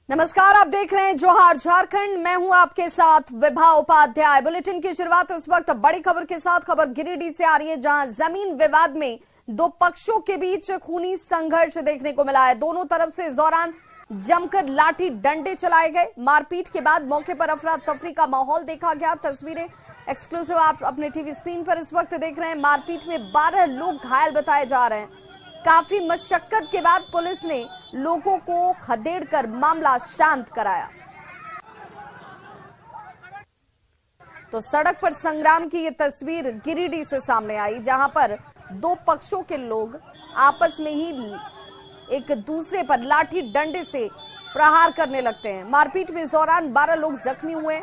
नमस्कार, आप देख रहे हैं जोहार झारखंड। मैं हूं आपके साथ विभा उपाध्याय। बुलेटिन की शुरुआत इस वक्त बड़ी खबर के साथ। खबर गिरिडीह से आ रही है, जहां जमीन विवाद में दो पक्षों के बीच खूनी संघर्ष देखने को मिला है। दोनों तरफ से इस दौरान जमकर लाठी डंडे चलाए गए। मारपीट के बाद मौके पर अफरा तफरी का माहौल देखा गया। तस्वीरें एक्सक्लूसिव आप अपने टीवी स्क्रीन पर इस वक्त देख रहे हैं। मारपीट में 12 लोग घायल बताए जा रहे हैं। काफी मशक्कत के बाद पुलिस ने लोगों को खदेड़कर मामला शांत कराया। तो सड़क पर संग्राम की ये तस्वीर गिरिडीह से सामने आई, जहां पर दो पक्षों के लोग आपस में ही एक दूसरे पर लाठी डंडे से प्रहार करने लगते हैं। मारपीट में इस दौरान 12 लोग जख्मी हुए।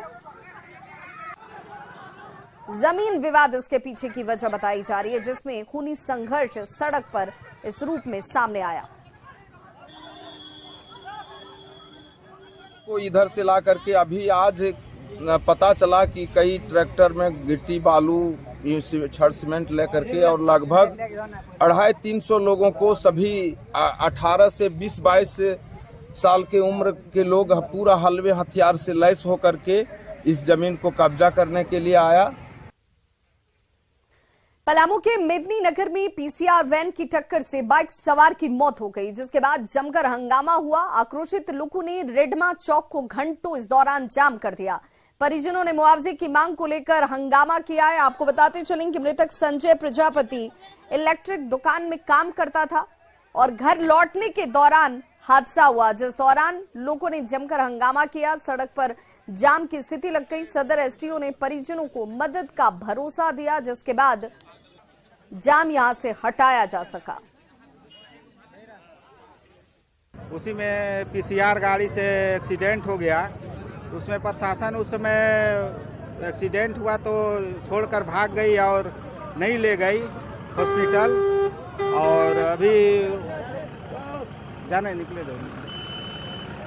जमीन विवाद इसके पीछे की वजह बताई जा रही है, जिसमें खूनी संघर्ष सड़क पर इस रूप में सामने आया। को इधर से ला करके अभी आज पता चला कि कई ट्रैक्टर में गिट्टी बालू छड़ सीमेंट लेकर के और लगभग 250-300 लोगों को, सभी 18 से 20-22 साल के उम्र के लोग पूरा हलवे हथियार से लैस होकर के इस जमीन को कब्जा करने के लिए आया। पलामू के मेदिनी नगर में पीसीआर वैन की टक्कर से बाइक सवार की मौत हो गई, जिसके बाद जमकर हंगामा हुआ। आक्रोशित लोगों ने रेडमा चौक को घंटों इस दौरान जाम कर दिया। परिजनों ने मुआवजे की मांग को लेकर हंगामा किया है। आपको बताते चलें कि मृतक संजय प्रजापति इलेक्ट्रिक दुकान में काम करता था और घर लौटने के दौरान हादसा हुआ, जिस दौरान लोगों ने जमकर हंगामा किया। सड़क पर जाम की स्थिति लग गई। सदर एसडीओ ने परिजनों को मदद का भरोसा दिया, जिसके बाद जाम यहां से हटाया जा सका। उसी में पीसीआर गाड़ी से एक्सीडेंट हो गया। उसमें प्रशासन उस समय एक्सीडेंट हुआ तो छोड़कर भाग गई और नहीं ले गई हॉस्पिटल, और अभी जाने निकले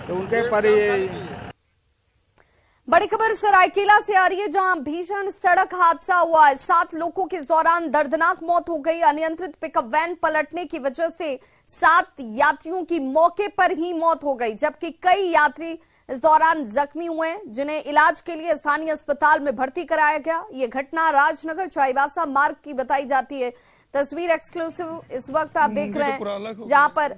तो उनके पर। बड़ी खबर सरायकेला से आ रही है, जहां भीषण सड़क हादसा हुआ है। 7 लोगों की इस दौरान दर्दनाक मौत हो गई। अनियंत्रित पिकअप वैन पलटने की वजह से 7 यात्रियों की मौके पर ही मौत हो गई, जबकि कई यात्री इस दौरान जख्मी हुए, जिन्हें इलाज के लिए स्थानीय अस्पताल में भर्ती कराया गया। ये घटना राजनगर चाईबासा मार्ग की बताई जाती है। तस्वीर एक्सक्लूसिव इस वक्त आप देख रहे हैं, जहां पर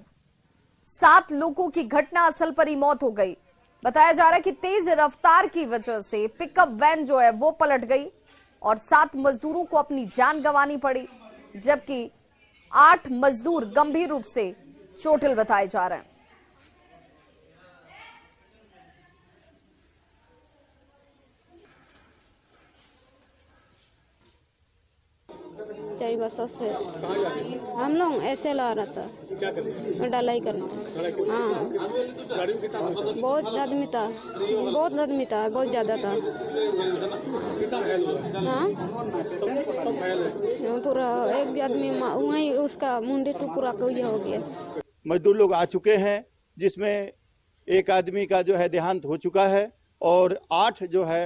7 लोगों की घटना स्थल पर ही मौत हो गई। बताया जा रहा है कि तेज रफ्तार की वजह से पिकअप वैन जो है वो पलट गई और 7 मजदूरों को अपनी जान गंवानी पड़ी, जबकि 8 मजदूर गंभीर रूप से चोटिल बताए जा रहे हैं। चाईबासा से हम लोग ऐसे ला रहा था, ढलाई करना। हाँ, बहुत आदमी था, बहुत ज्यादा था। हाँ, पूरा एक आदमी वहीं उसका मुंडे तो पूरा ये हो गया। मजदूर लोग आ चुके हैं, जिसमें एक आदमी का जो है देहांत हो चुका है और 8 जो है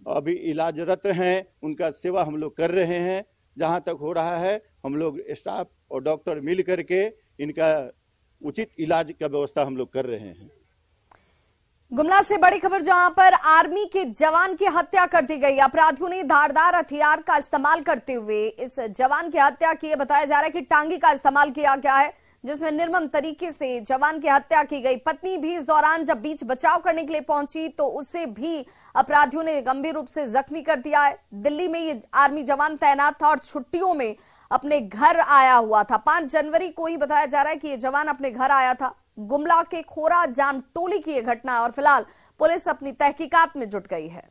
अभी इलाजरत हैं। उनका सेवा हम लोग कर रहे हैं। जहां तक हो रहा है, हम लोग स्टाफ और डॉक्टर मिल करके इनका उचित इलाज का व्यवस्था हम लोग कर रहे हैं। गुमला से बड़ी खबर, जहां पर आर्मी के जवान की हत्या कर दी गई। अपराधियों ने धारदार हथियार का इस्तेमाल करते हुए इस जवान की हत्या की। बताया जा रहा है कि टांगी का इस्तेमाल किया गया है, जिसमें निर्मम तरीके से जवान की हत्या की गई। पत्नी भी इस दौरान जब बीच बचाव करने के लिए पहुंची तो उसे भी अपराधियों ने गंभीर रूप से जख्मी कर दिया है। दिल्ली में ये आर्मी जवान तैनात था और छुट्टियों में अपने घर आया हुआ था। 5 जनवरी को ही बताया जा रहा है कि ये जवान अपने घर आया था। गुमला के खोरा जाम टोली की यह घटना है और फिलहाल पुलिस अपनी तहकीकात में जुट गई है।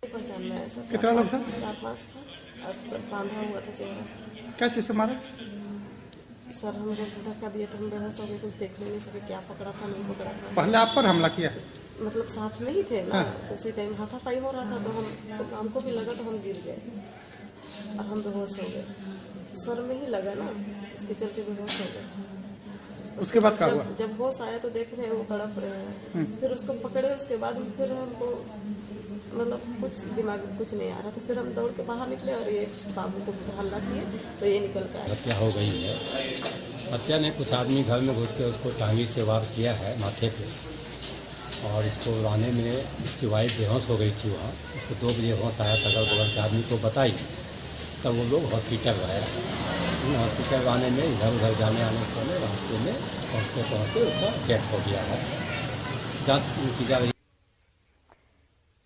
कितना लोग सर? 4-5 था और सब बांधा हुआ था चेहरा। क्या चीज से मारा? सर हम लोग धक्का दिए तो हम बेहोश हो गए, कुछ देखने नहीं सके, क्या पकड़ा था नहीं पकड़ा था। पहले आप पर हमला किया? मतलब साथ में ही थे ना, तो उसी टाइम हाथापाई हो रहा था तो हमको भी लगा तो हम गिर गए और हम बेहोश हो गए। सर में ही लगा ना, इसके चलते बेहोश हो गए। उसके बाद क्या हुआ? जब होश आया तो देख रहे हैं वो तड़प रहे हैं, फिर उसको पकड़े। उसके बाद फिर हमको मतलब कुछ दिमाग में कुछ नहीं आ रहा था, फिर हम दौड़ के बाहर निकले और ये बाबू को हल्ला किए तो ये निकल के आया। क्या हो गई है? हत्या ने कुछ आदमी घर में घुस के उसको टांगी से वार किया है माथे पे, और इसको लाने में इसकी वाइफ बेहोश हो गई थी वहाँ। इसको 2 बजे होश आया था, अगल बगल के आदमी को बताई, तब वो लोग हॉस्पिटल लाया। हॉस्पिटल लाने में इधर उधर जाने आने के रास्ते में पहुँचते उसका डेथ हो गया है। जाँच की जा रही है।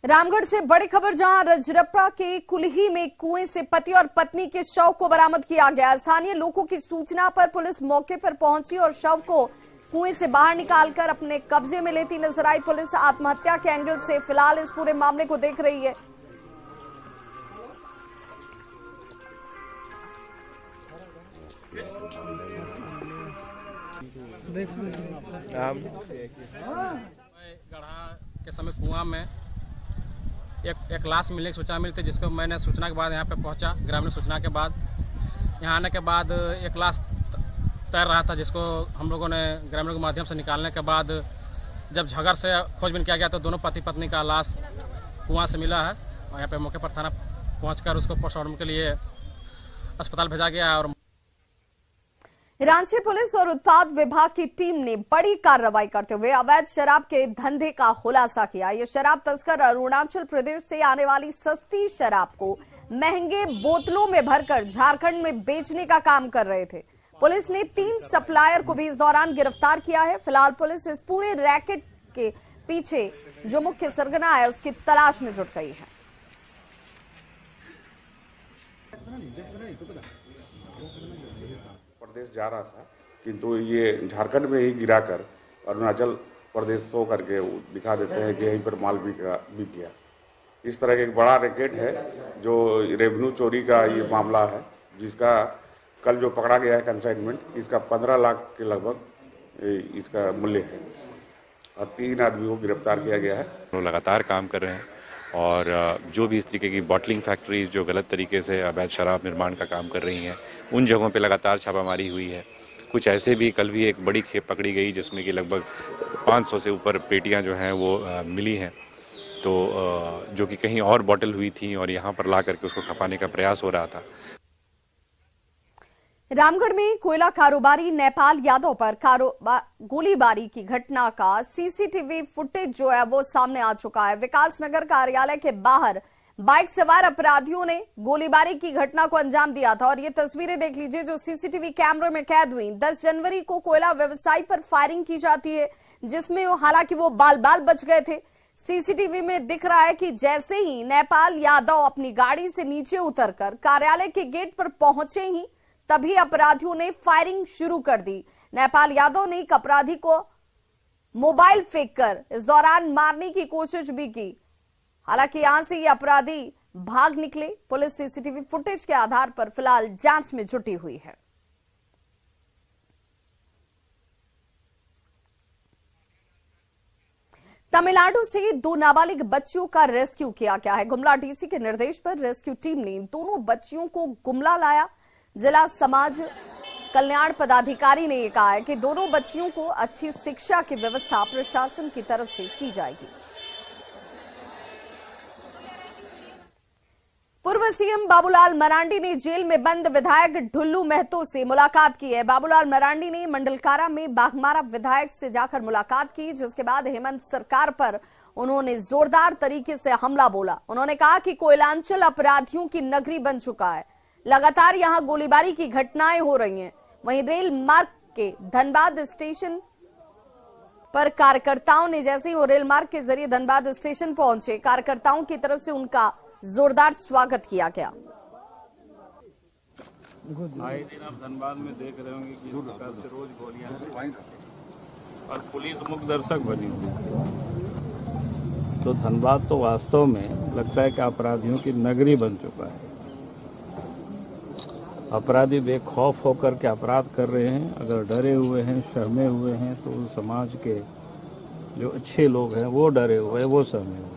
रामगढ़ से बड़ी खबर, जहां रजरप्पा के कुल्ही में कुएं से पति और पत्नी के शव को बरामद किया गया। स्थानीय लोगों की सूचना पर पुलिस मौके पर पहुंची और शव को कुएं से बाहर निकालकर अपने कब्जे में लेती नजर आई। पुलिस आत्महत्या के एंगल से फिलहाल इस पूरे मामले को देख रही है। गढ़ा के समय कुआं में एक लाश मिलने की सूचना मिली थी, जिसको मैंने सूचना के बाद यहाँ पे पहुँचा। ग्रामीण सूचना के बाद यहाँ आने के बाद एक लाश तैर रहा था, जिसको हम लोगों ने ग्रामीणों के माध्यम से निकालने के बाद जब झगड़ से खोजबीन किया गया तो दोनों पति पत्नी का लाश कुआं से मिला है। और यहाँ पे मौके पर थाना पहुँचकर उसको पोस्टमार्टम के लिए अस्पताल भेजा गया। और रांची पुलिस और उत्पाद विभाग की टीम ने बड़ी कार्रवाई करते हुए अवैध शराब के धंधे का खुलासा किया। ये शराब तस्कर अरुणाचल प्रदेश से आने वाली सस्ती शराब को महंगे बोतलों में भरकर झारखंड में बेचने का काम कर रहे थे। पुलिस ने 3 सप्लायर को भी इस दौरान गिरफ्तार किया है। फिलहाल पुलिस इस पूरे रैकेट के पीछे जो मुख्य सरगना है उसकी तलाश में जुट गई है। प्रदेश जा रहा था, किंतु ये झारखंड में ही गिराकर अरुणाचल प्रदेश तो करके दिखा देते हैं कि यहीं पर माल बिक गया। इस तरह का एक बड़ा रैकेट है जो रेवेन्यू चोरी का ये मामला है, जिसका कल जो पकड़ा गया है कंसाइनमेंट, इसका 15 लाख के लगभग इसका मूल्य है और 3 आदमियों को गिरफ्तार किया गया है। वो लगातार काम कर रहे हैं और जो भी इस तरीके की बॉटलिंग फैक्ट्रीज जो गलत तरीके से अवैध शराब निर्माण का काम कर रही हैं, उन जगहों पे लगातार छापामारी हुई है। कुछ ऐसे भी कल भी एक बड़ी खेप पकड़ी गई जिसमें कि लगभग 500 से ऊपर पेटियां जो हैं वो मिली हैं, तो जो कि कहीं और बॉटल हुई थी और यहाँ पर ला करके उसको खपाने का प्रयास हो रहा था। रामगढ़ में कोयला कारोबारी नेपाल यादव पर गोलीबारी की घटना का सीसीटीवी फुटेज जो है वो सामने आ चुका है। विकास नगर कार्यालय के बाहर बाइक सवार अपराधियों ने गोलीबारी की घटना को अंजाम दिया था और ये तस्वीरें देख लीजिए जो सीसीटीवी कैमरे में कैद हुई। 10 जनवरी को कोयला व्यवसायी पर फायरिंग की जाती है, जिसमें हालांकि वो बाल बाल बच गए थे। सीसीटीवी में दिख रहा है कि जैसे ही नेपाल यादव अपनी गाड़ी से नीचे उतरकर कार्यालय के गेट पर पहुंचे ही तभी अपराधियों ने फायरिंग शुरू कर दी। नेपाल यादव ने एक अपराधी को मोबाइल फेंककर इस दौरान मारने की कोशिश भी की। हालांकि यहां से ये अपराधी भाग निकले। पुलिस सीसीटीवी फुटेज के आधार पर फिलहाल जांच में जुटी हुई है। तमिलनाडु से 2 नाबालिग बच्चियों का रेस्क्यू किया गया है। गुमला डीसी के निर्देश पर रेस्क्यू टीम ने दोनों बच्चियों को गुमला लाया। जिला समाज कल्याण पदाधिकारी ने यह कहा है कि दोनों बच्चियों को अच्छी शिक्षा की व्यवस्था प्रशासन की तरफ से की जाएगी। पूर्व सीएम बाबूलाल मरांडी ने जेल में बंद विधायक ढुल्लू महतो से मुलाकात की है। बाबूलाल मरांडी ने मंडलकारा में बाघमारा विधायक से जाकर मुलाकात की, जिसके बाद हेमंत सरकार पर उन्होंने जोरदार तरीके से हमला बोला। उन्होंने कहा कि कोयलांचल अपराधियों की नगरी बन चुका है, लगातार यहां गोलीबारी की घटनाएं हो रही हैं। वहीं रेल मार्ग के धनबाद स्टेशन पर कार्यकर्ताओं ने जैसे ही वो रेल मार्ग के जरिए धनबाद स्टेशन पहुंचे, कार्यकर्ताओं की तरफ से उनका जोरदार स्वागत किया गया। आए दिन आप धनबाद में देख रहे होंगे कि इस प्रकार से रोज गोलियां और पुलिस मुख्य दर्शक बनी हुई। तो धनबाद तो वास्तव में लगता है कि अपराधियों की नगरी बन चुका है। अपराधी बेखौफ होकर के अपराध कर रहे हैं। अगर डरे हुए हैं, शर्मे हुए हैं, तो समाज के जो अच्छे लोग हैं वो डरे हुए, वो शर्मे हुए।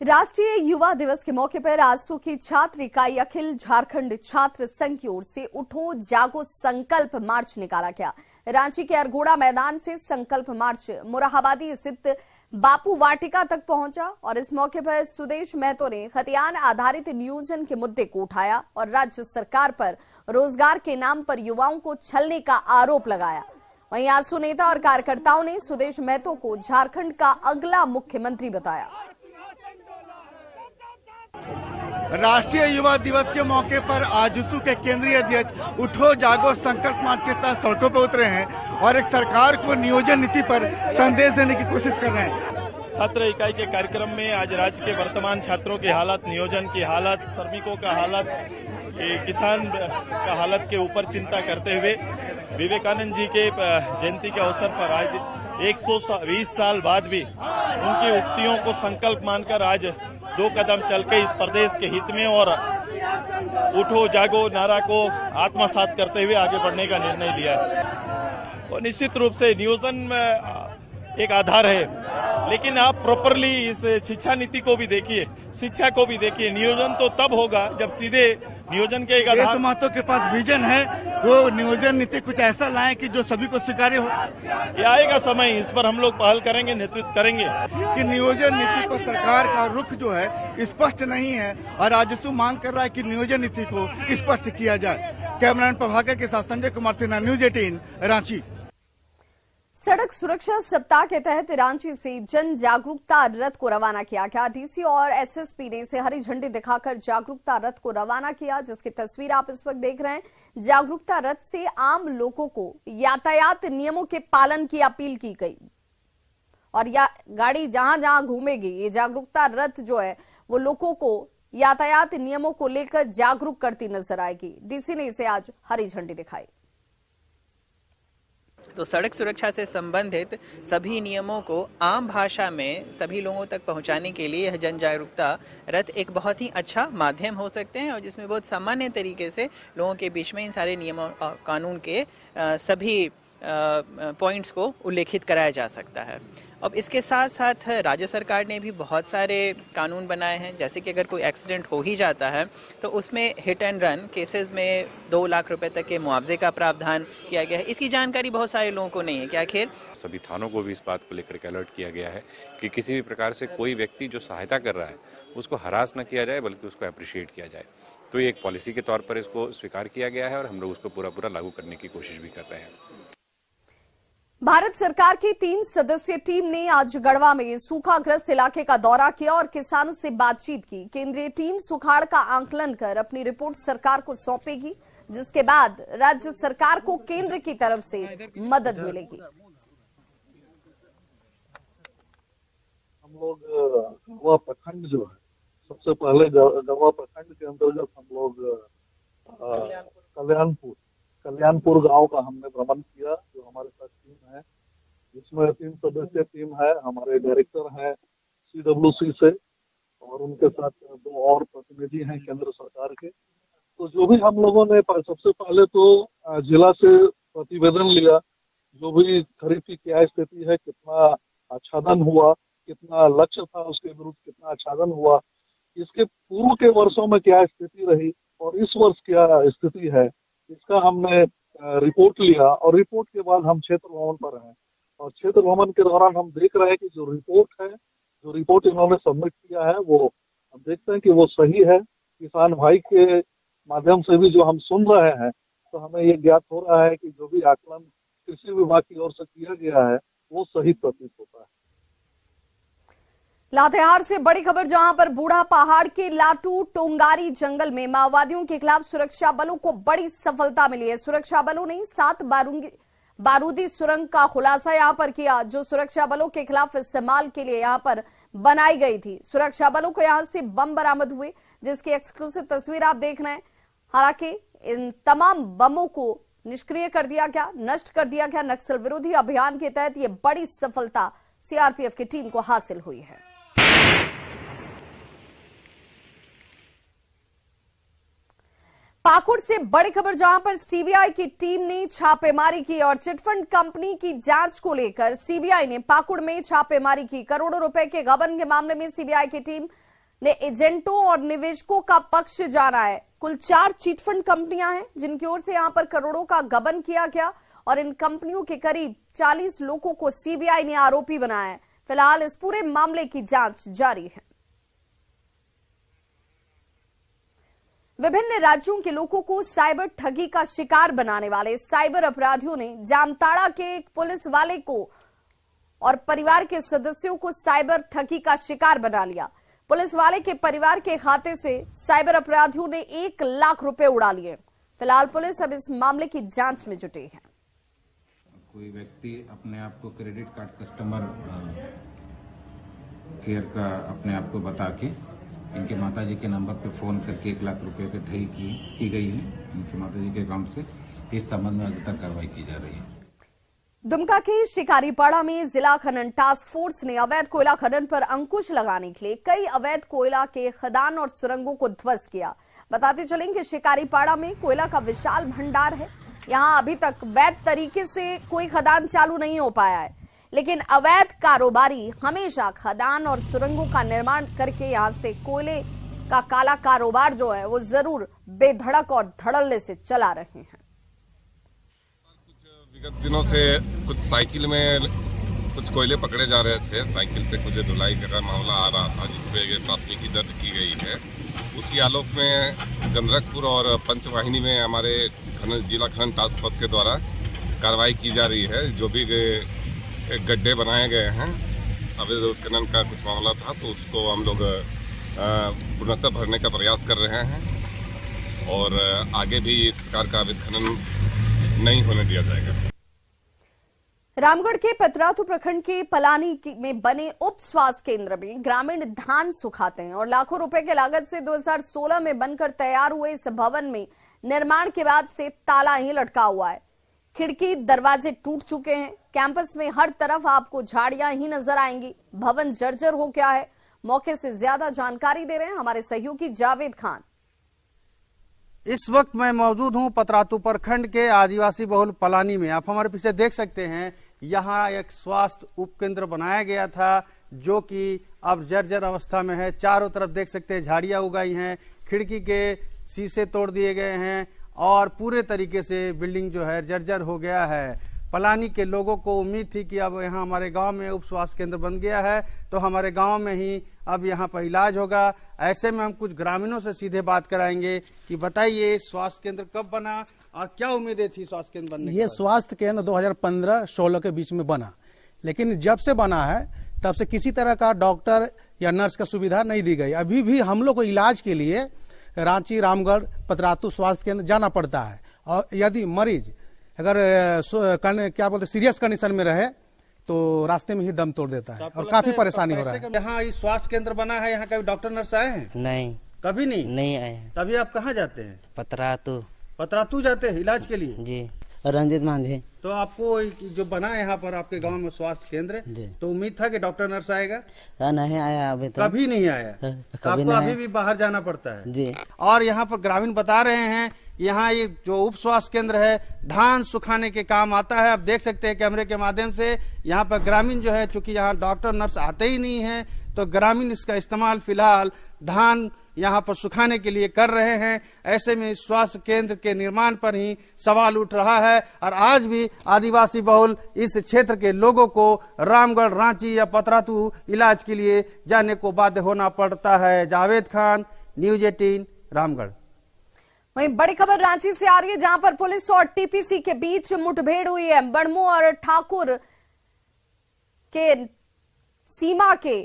राष्ट्रीय युवा दिवस के मौके पर आजसू की छात्र इकाई अखिल झारखंड छात्र संघ की ओर से उठो जागो संकल्प मार्च निकाला गया। रांची के अरगोड़ा मैदान से संकल्प मार्च मुराहाबादी स्थित बापू वाटिका तक पहुंचा और इस मौके पर सुदेश महतो ने खतियान आधारित नियोजन के मुद्दे को उठाया और राज्य सरकार पर रोजगार के नाम पर युवाओं को छलने का आरोप लगाया। वहीं आजसू नेता और कार्यकर्ताओं ने सुदेश महतो को झारखंड का अगला मुख्यमंत्री बताया। राष्ट्रीय युवा दिवस के मौके पर आजसू के केंद्रीय अध्यक्ष उठो जागो संकल्प मार्च के तहत सड़कों पर उतरे हैं और एक सरकार को नियोजन नीति पर संदेश देने की कोशिश कर रहे हैं। छात्र इकाई के कार्यक्रम में आज राज्य के वर्तमान छात्रों की हालत, नियोजन की हालत, श्रमिकों का हालत, किसान का हालत के ऊपर चिंता करते हुए विवेकानंद जी के जयंती के अवसर पर आज 120 साल बाद भी उनकी उक्तियों को संकल्प मानकर आज 2 कदम चल के इस प्रदेश के हित में और उठो जागो नारा को आत्मसात करते हुए आगे बढ़ने का निर्णय लिया है। और निश्चित रूप से नियोजन एक आधार है, लेकिन आप प्रॉपरली इस शिक्षा नीति को भी देखिए, शिक्षा को भी देखिए। नियोजन तो तब होगा जब सीधे नियोजन के एक आधार। महतो के पास विजन है, वो नियोजन नीति कुछ ऐसा लाए कि जो सभी को स्वीकार्य हो। ये आएगा समय, इस पर हम लोग पहल करेंगे, नेतृत्व करेंगे। कि नियोजन नीति को सरकार का रुख जो है स्पष्ट नहीं है और राजस्व मांग कर रहा है कि नियोजन नीति को स्पष्ट किया जाए। कैमरामैन प्रभाकर के साथ संजय कुमार सिन्हा, न्यूज 18 रांची। सड़क सुरक्षा सप्ताह के तहत रांची से जन जागरूकता रथ को रवाना किया गया। डीसी और एसएसपी ने इसे हरी झंडी दिखाकर जागरूकता रथ को रवाना किया, जिसकी तस्वीर आप इस वक्त देख रहे हैं। जागरूकता रथ से आम लोगों को यातायात नियमों के पालन की अपील की गई और गाड़ी जहां जहां घूमेगी, ये जागरूकता रथ जो है वो लोगों को यातायात नियमों को लेकर जागरूक करती नजर आएगी। डीसी ने इसे आज हरी झंडी दिखाई। तो सड़क सुरक्षा से संबंधित सभी नियमों को आम भाषा में सभी लोगों तक पहुंचाने के लिए यह जन जागरूकता रथ एक बहुत ही अच्छा माध्यम हो सकते हैं और जिसमें बहुत सामान्य तरीके से लोगों के बीच में इन सारे नियमों और कानून के सभी पॉइंट्स को उल्लेखित कराया जा सकता है। अब इसके साथ साथ राज्य सरकार ने भी बहुत सारे कानून बनाए हैं, जैसे कि अगर कोई एक्सीडेंट हो ही जाता है तो उसमें हिट एंड रन केसेस में 2 लाख रुपए तक के मुआवजे का प्रावधान किया गया है। इसकी जानकारी बहुत सारे लोगों को नहीं है। क्या खैर सभी थानों को भी इस बात को लेकर के अलर्ट किया गया है कि किसी भी प्रकार से कोई व्यक्ति जो सहायता कर रहा है उसको हरास न किया जाए, बल्कि उसको अप्रिशिएट किया जाए। तो ये एक पॉलिसी के तौर पर इसको स्वीकार किया गया है और हम लोग उसको पूरा लागू करने की कोशिश भी कर रहे हैं। भारत सरकार की 3 सदस्यीय टीम ने आज गढ़वा में सूखाग्रस्त इलाके का दौरा किया और किसानों से बातचीत की। केंद्रीय टीम सुखाड़ का आकलन कर अपनी रिपोर्ट सरकार को सौंपेगी, जिसके बाद राज्य सरकार को केंद्र की तरफ से मदद मिलेगी। हम लोग गढ़वा प्रखंड जो है, सबसे पहले गढ़वा प्रखंड के अंतर्गत हम लोग कल्याणपुर गांव का हमने भ्रमण किया। जो हमारे साथ टीम है, जिसमें 3 सदस्यीय टीम है। हमारे डायरेक्टर हैं CWC से और उनके साथ 2 और प्रतिनिधि हैं केंद्र सरकार के। तो जो भी हम लोगों ने सबसे पहले तो जिला से प्रतिवेदन लिया, जो भी खरीफ की क्या स्थिति है, कितना आच्छादन हुआ, कितना लक्ष्य था उसके विरुद्ध कितना आच्छादन हुआ, इसके पूर्व के वर्षों में क्या स्थिति रही और इस वर्ष क्या स्थिति है, इसका हमने रिपोर्ट लिया। और रिपोर्ट के बाद हम क्षेत्र भ्रमण पर हैं और क्षेत्र भ्रमण के दौरान हम देख रहे हैं कि जो रिपोर्ट इन्होंने सबमिट किया है वो हम देखते हैं कि वो सही है। किसान भाई के माध्यम से भी जो हम सुन रहे हैं तो हमें ये ज्ञात हो रहा है कि जो भी आकलन कृषि विभाग की ओर से किया गया है वो सही प्रतीत होता है। लातेहार से बड़ी खबर, जहां पर बूढ़ा पहाड़ के लाटू टोंगारी जंगल में माओवादियों के खिलाफ सुरक्षा बलों को बड़ी सफलता मिली है। सुरक्षा बलों ने 7 बारूदी सुरंग का खुलासा यहां पर किया, जो सुरक्षा बलों के खिलाफ इस्तेमाल के लिए यहां पर बनाई गई थी। सुरक्षा बलों को यहां से बम बरामद हुए, जिसकी एक्सक्लूसिव तस्वीर आप देख रहे हैं। हालांकि इन तमाम बमों को निष्क्रिय कर दिया गया, नष्ट कर दिया गया। नक्सल विरोधी अभियान के तहत यह बड़ी सफलता सीआरपीएफ की टीम को हासिल हुई है। पाकुड़ से बड़ी खबर, जहां पर सीबीआई की टीम ने छापेमारी की और चिटफंड कंपनी की जांच को लेकर सीबीआई ने पाकुड़ में छापेमारी की। करोड़ों रुपए के गबन के मामले में सीबीआई की टीम ने एजेंटों और निवेशकों का पक्ष जाना है। कुल 4 चिटफंड कंपनियां हैं जिनकी ओर से यहां पर करोड़ों का गबन किया गया और इन कंपनियों के करीब 40 लोगों को सीबीआई ने आरोपी बनाया है। फिलहाल इस पूरे मामले की जांच जारी है। विभिन्न राज्यों के लोगों को साइबर ठगी का शिकार बनाने वाले साइबर अपराधियों ने जामताड़ा के एक पुलिस वाले को और परिवार के सदस्यों को साइबर ठगी का शिकार बना लिया। पुलिस वाले के परिवार के खाते से साइबर अपराधियों ने 1 लाख रुपए उड़ा लिए। फिलहाल पुलिस अब इस मामले की जांच में जुटी है। कोई व्यक्ति अपने आप को क्रेडिट कार्ड कस्टमर केयर का अपने आप को बता के इनके माताजी के नंबर पे फोन करके 1 लाख रुपए की ठगी की गई है इनके माताजी के अकाउंट से। इस संबंध में अभी तक कार्रवाई की जा रही है। दुमका के शिकारीपाड़ा में जिला खनन टास्क फोर्स ने अवैध कोयला खनन पर अंकुश लगाने के लिए कई अवैध कोयला के खदान और सुरंगों को ध्वस्त किया। बताते चलेंगे शिकारीपाड़ा में कोयला का विशाल भंडार है। यहां अभी तक वैध तरीके से कोई खदान चालू नहीं हो पाया है, लेकिन अवैध कारोबारी हमेशा खदान और सुरंगों का निर्माण करके यहां से कोयले का काला कारोबार जो है वो जरूर बेधड़क और धड़ल्ले से चला रहे हैं। विगत दिनों से कुछ साइकिल में कुछ कोयले पकड़े जा रहे थे। साइकिल से कुछ धुलाई का मामला आ रहा था जिसपे ये प्राथमिकी दर्ज की गई है। उसी आलोक में गंधरकपुर और पंचवाहिनी में हमारे जिला खनन टास्क फोर्स के द्वारा कार्रवाई की जा रही है। जो भी गड्ढे बनाए गए हैं अवैध उत्खनन का कुछ मामला था तो उसको हम लोग पूर्णतः भरने का प्रयास कर रहे हैं और आगे भी इस प्रकार का अवैध खनन नहीं होने दिया जाएगा। रामगढ़ के पतरातू प्रखंड के पलानी में बने उप स्वास्थ्य केंद्र में ग्रामीण धान सुखाते हैं और लाखों रुपए की लागत से 2016 में बनकर तैयार हुए इस भवन में निर्माण के बाद से ताला ही लटका हुआ है। खिड़की दरवाजे टूट चुके हैं। कैंपस में हर तरफ आपको झाड़ियां ही नजर आएंगी। भवन जर्जर हो गया है। मौके से ज्यादा जानकारी दे रहे हैं हमारे सहयोगी जावेद खान। इस वक्त मैं मौजूद हूं पतरातू प्रखंड के आदिवासी बहुल पलानी में। आप हमारे पीछे देख सकते हैं यहाँ एक स्वास्थ्य उपकेंद्र बनाया गया था जो कि अब जर्जर अवस्था में है। चारों तरफ देख सकते हैं झाड़ियां उगाई हैं, खिड़की के शीशे तोड़ दिए गए हैं और पूरे तरीके से बिल्डिंग जो है जर्जर हो गया है। पलानी के लोगों को उम्मीद थी कि अब यहाँ हमारे गांव में उप स्वास्थ्य केंद्र बन गया है तो हमारे गांव में ही अब यहाँ पर इलाज होगा। ऐसे में हम कुछ ग्रामीणों से सीधे बात कराएंगे कि बताइए स्वास्थ्य केंद्र कब बना और क्या उम्मीदें थी स्वास्थ्य केंद्र बनने की? ये स्वास्थ्य केंद्र 2015-16 के बीच में बना, लेकिन जब से बना है तब से किसी तरह का डॉक्टर या नर्स का सुविधा नहीं दी गई। अभी भी हम लोग को इलाज के लिए रांची, रामगढ़, पतरातू स्वास्थ्य केंद्र जाना पड़ता है और यदि मरीज अगर क्या बोलते सीरियस कंडीशन में रहे तो रास्ते में ही दम तोड़ देता है और काफी परेशानी हो रहा है। यहाँ इस स्वास्थ्य केंद्र बना है, यहाँ कभी डॉक्टर नर्स आए हैं? नहीं, कभी नहीं आए हैं। तभी आप कहाँ जाते हैं? पतरातू जाते हैं इलाज के लिए? जी, रंजित मांझी। तो आपको जो बना है यहाँ पर आपके गांव में स्वास्थ्य केंद्र तो उम्मीद था कि डॉक्टर नर्स आएगा? नहीं आया अभी तो। कभी नहीं आया? आपको अभी भी बाहर जाना पड़ता है जी। और यहाँ पर ग्रामीण बता रहे हैं यहाँ ये जो उप स्वास्थ्य केंद्र है धान सुखाने के काम आता है। आप देख सकते हैं कैमरे के माध्यम से यहाँ पर ग्रामीण जो है चूंकि यहाँ डॉक्टर नर्स आते ही नहीं है तो ग्रामीण इसका इस्तेमाल फिलहाल धान यहाँ पर सुखाने के लिए कर रहे हैं। ऐसे में स्वास्थ्य केंद्र के निर्माण पर ही सवाल उठ रहा है और आज भी आदिवासी बहुल इस क्षेत्र के लोगों को रामगढ़, रांची या पतरातू इलाज के लिए जाने को बाध्य होना पड़ता है। जावेद खान, न्यूज 18, रामगढ़। वहीं बड़ी खबर रांची से आ रही है जहां पर पुलिस और टीपीसी के बीच मुठभेड़ हुई है। बड़मू और ठाकुर के सीमा के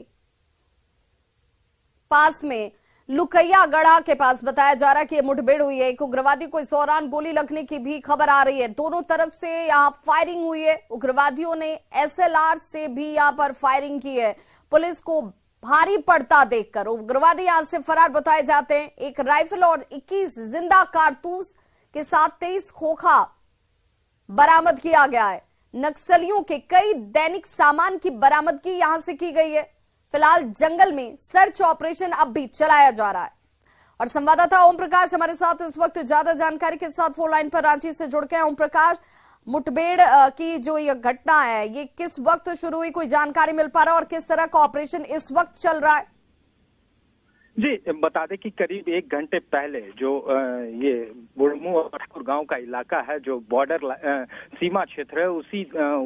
पास में लुकैया गढ़ा के पास बताया जा रहा है कि यह मुठभेड़ हुई है। एक उग्रवादी को इस दौरान गोली लगने की भी खबर आ रही है। दोनों तरफ से यहां फायरिंग हुई है। उग्रवादियों ने एसएलआर से भी यहां पर फायरिंग की है। पुलिस को भारी पड़ता देखकर उग्रवादी यहां से फरार बताए जाते हैं। एक राइफल और 21 जिंदा कारतूस के साथ 23 खोखा बरामद किया गया है। नक्सलियों के कई दैनिक सामान की बरामदगी यहां से की गई है। फिलहाल जंगल में सर्च ऑपरेशन अब भी चलाया जा रहा है और संवाददाता ओम प्रकाश हमारे साथ इस वक्त ज्यादा जानकारी के साथ फोन लाइन पर रांची से जुड़ गए हैं। ओम प्रकाश, मुठभेड़ की जो ये घटना है ये किस वक्त शुरू हुई, कोई जानकारी मिल पा रहा है और किस तरह का ऑपरेशन इस वक्त चल रहा है? जी, बता दें कि करीब 1 घंटे पहले जो ये बुढ़मू और ठाकुर गांव का इलाका है, जो बॉर्डर सीमा क्षेत्र है, उसी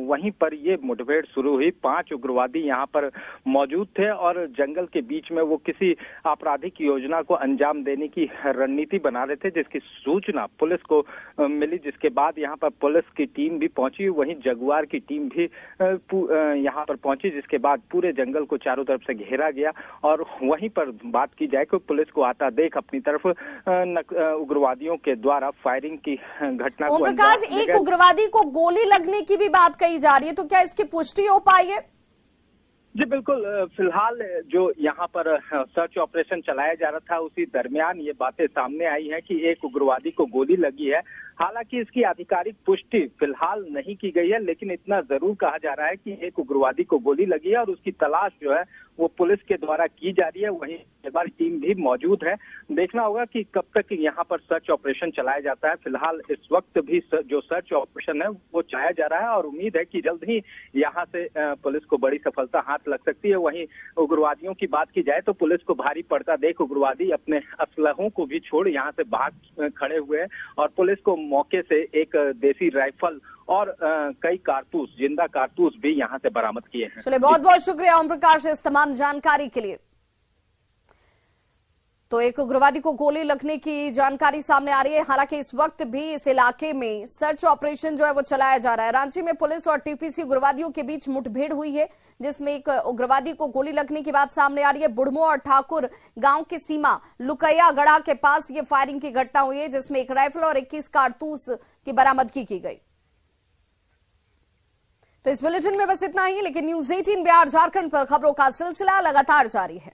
वहीं पर ये मुठभेड़ शुरू हुई। 5 उग्रवादी यहां पर मौजूद थे और जंगल के बीच में वो किसी आपराधिक योजना को अंजाम देने की रणनीति बना रहे थे, जिसकी सूचना पुलिस को मिली, जिसके बाद यहां पर पुलिस की टीम भी पहुंची, वहीं जगुआर की टीम भी यहां पर पहुंची, जिसके बाद पूरे जंगल को चारों तरफ से घेरा गया। और वहीं पर बात की जाए कि पुलिस को आता देख अपनी तरफ उग्रवादियों के द्वारा फायरिंग की घटना को ओम प्रकाश, एक उग्रवादी को गोली लगने की भी बात कही जा रही है, तो क्या इसकी पुष्टि हो पाई है? जी बिल्कुल, फिलहाल जो यहाँ पर सर्च ऑपरेशन चलाया जा रहा था, उसी दरमियान ये बातें सामने आई हैं कि एक उग्रवादी को गोली लगी है। हालांकि इसकी आधिकारिक पुष्टि फिलहाल नहीं की गई है, लेकिन इतना जरूर कहा जा रहा है कि एक उग्रवादी को गोली लगी है और उसकी तलाश जो है वो पुलिस के द्वारा की जा रही है। वहीं हमारी टीम भी मौजूद है, देखना होगा कि कब तक यहाँ पर सर्च ऑपरेशन चलाया जाता है। फिलहाल इस वक्त भी जो सर्च ऑपरेशन है वो चलाया जा रहा है और उम्मीद है कि जल्द ही यहाँ से पुलिस को बड़ी सफलता हाथ लग सकती है। वहीं उग्रवादियों की बात की जाए तो पुलिस को भारी पड़ता देख उग्रवादी अपने असलहों को भी छोड़ यहाँ से भाग खड़े हुए हैं और पुलिस को मौके से एक देसी राइफल और कई कारतूस, जिंदा कारतूस भी यहां से बरामद किए हैं। चलिए, बहुत बहुत शुक्रिया ओम प्रकाश इस तमाम जानकारी के लिए। तो एक उग्रवादी को गोली लगने की जानकारी सामने आ रही है। हालांकि इस वक्त भी इस इलाके में सर्च ऑपरेशन जो है वो चलाया जा रहा है। रांची में पुलिस और टीपीसी उग्रवादियों के बीच मुठभेड़ हुई है, जिसमें एक उग्रवादी को गोली लगने की बात सामने आ रही है। बुढ़मू और ठाकुर गांव की सीमा लुकैया गढ़ा के पास ये फायरिंग की घटना हुई है, जिसमें एक राइफल और 21 कारतूस की बरामदगी की गई। तो इस बुलेटिन में बस इतना ही, लेकिन न्यूज़ 18 बिहार झारखंड पर खबरों का सिलसिला लगातार जारी है।